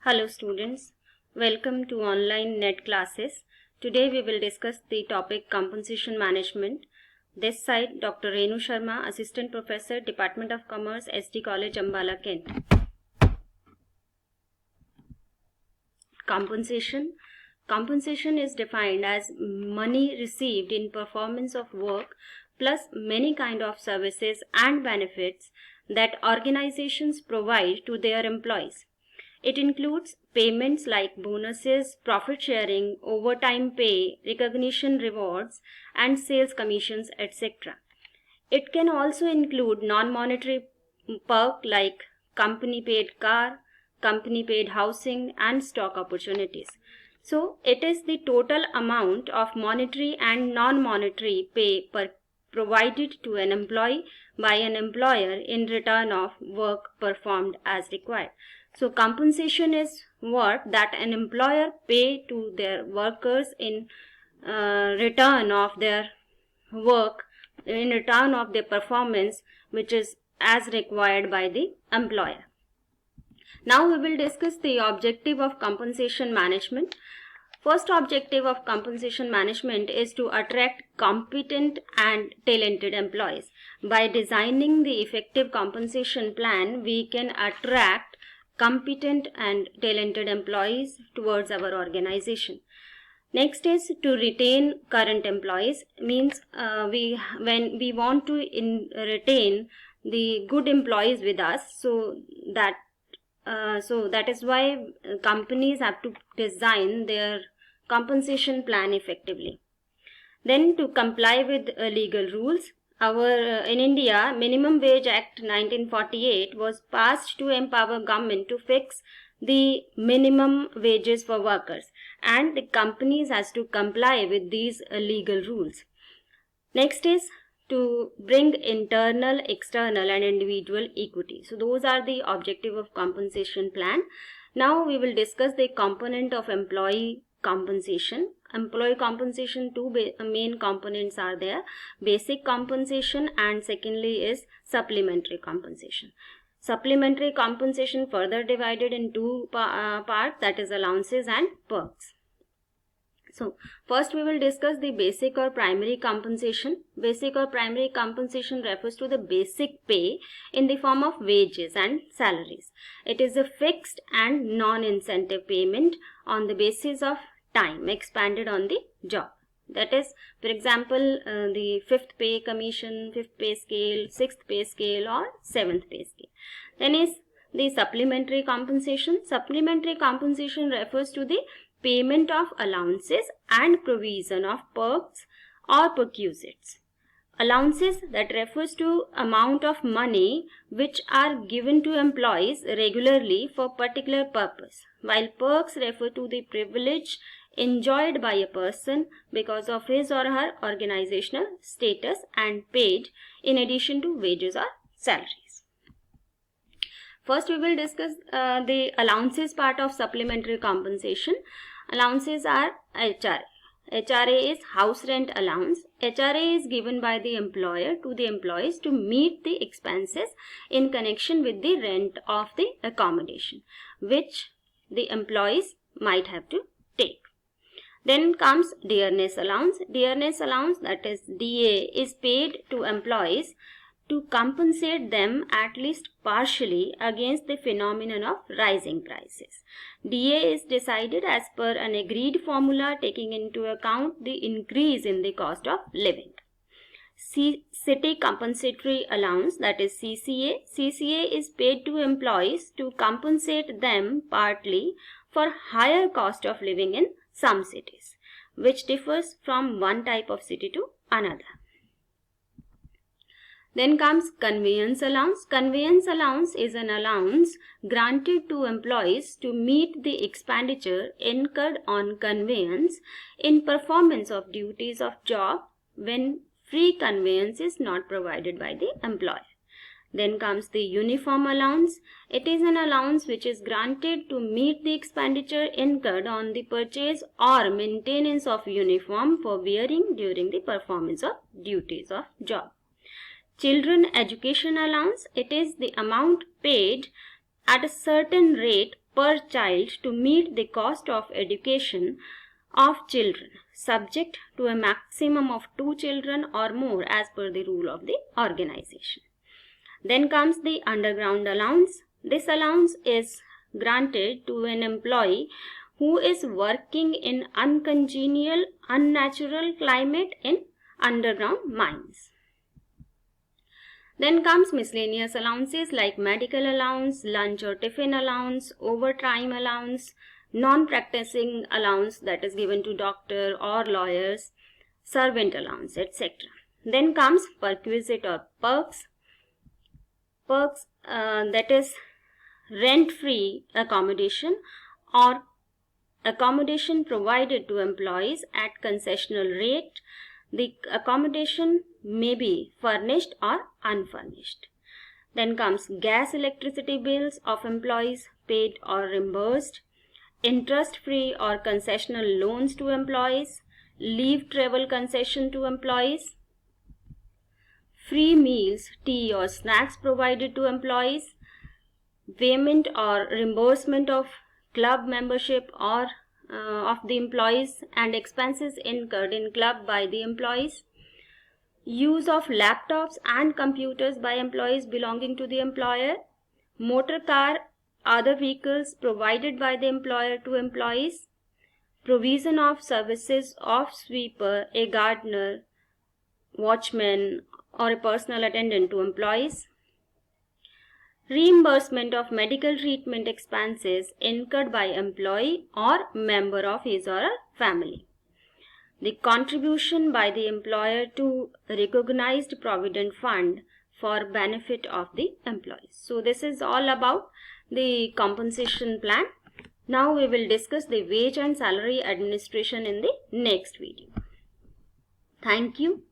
Hello students, welcome to online net classes. Today we will discuss the topic compensation management. This side Dr. Renu Sharma, Assistant Professor, Department of Commerce, SD College, Ambala, Kent. Compensation. Compensation is defined as money received in performance of work plus many kind of services and benefits that organizations provide to their employees. It includes payments like bonuses, profit sharing, overtime pay, recognition rewards, and sales commissions, etc. It can also include non-monetary perk like company paid car, company paid housing, and stock opportunities. So, it is the total amount of monetary and non-monetary pay provided to an employee by an employer in return of work performed as required. So compensation is what that an employer pay to their workers in return of their work, in return of their performance, which is as required by the employer. Now we will discuss the objective of compensation management. First objective of compensation management is to attract competent and talented employees. By designing the effective compensation plan, we can attract competent and talented employees towards our organization. Next is to retain current employees. Means when we want to retain the good employees with us, so that is why companies have to design their compensation plan effectively. Then to comply with legal rules. In India, Minimum Wage Act 1948 was passed to empower government to fix the minimum wages for workers, and the companies has to comply with these legal rules. Next is to bring internal, external and individual equity. So those are the objective of compensation plan. Now we will discuss the component of employee compensation. Employee compensation, two main components are there: basic compensation and secondly is supplementary compensation. Supplementary compensation further divided in two parts, that is allowances and perks. So first we will discuss the basic or primary compensation. Basic or primary compensation refers to the basic pay in the form of wages and salaries. It is a fixed and non-incentive payment on the basis of time expanded on the job. That is, for example, the 5th pay commission, 5th pay scale, 6th pay scale or 7th pay scale. Then is the supplementary compensation. Supplementary compensation refers to the payment of allowances and provision of perks or perquisites. Allowances, that refers to amount of money which are given to employees regularly for particular purpose, while perks refer to the privilege enjoyed by a person because of his or her organizational status and paid in addition to wages or salaries. First we will discuss the allowances part of supplementary compensation. Allowances are HRA. HRA is house rent allowance. HRA is given by the employer to the employees to meet the expenses in connection with the rent of the accommodation, which the employees might have to take. Then comes dearness allowance. Dearness allowance, that is DA, is paid to employees to compensate them at least partially against the phenomenon of rising prices. DA is decided as per an agreed formula taking into account the increase in the cost of living. City compensatory allowance, that is CCA. CCA is paid to employees to compensate them partly for higher cost of living in some cities, which differs from one type of city to another. Then comes conveyance allowance. Conveyance allowance is an allowance granted to employees to meet the expenditure incurred on conveyance in performance of duties of job when free conveyance is not provided by the employer. Then comes the uniform allowance. It is an allowance which is granted to meet the expenditure incurred on the purchase or maintenance of uniform for wearing during the performance of duties of job. Children education allowance. It is the amount paid at a certain rate per child to meet the cost of education of children, subject to a maximum of 2 children or more as per the rule of the organization. Then comes the underground allowance. This allowance is granted to an employee who is working in uncongenial, unnatural climate in underground mines. Then comes miscellaneous allowances like medical allowance, lunch or tiffin allowance, overtime allowance, non-practicing allowance that is given to doctor or lawyers, servant allowance, etc. Then comes perquisite or perks. Perks that is rent-free accommodation or accommodation provided to employees at concessional rate. The accommodation may be furnished or unfurnished. Then comes gas, electricity bills of employees paid or reimbursed, interest-free or concessional loans to employees, leave travel concession to employees, free meals, tea or snacks provided to employees, payment or reimbursement of club membership or of the employees and expenses incurred in club by the employees, use of laptops and computers by employees belonging to the employer, motor car, other vehicles provided by the employer to employees, provision of services of sweeper, a gardener, watchman or a personal attendant to employees, reimbursement of medical treatment expenses incurred by employee or member of his or her family, the contribution by the employer to recognized provident fund for benefit of the employees. So this is all about the compensation plan. Now we will discuss the wage and salary administration in the next video. Thank you.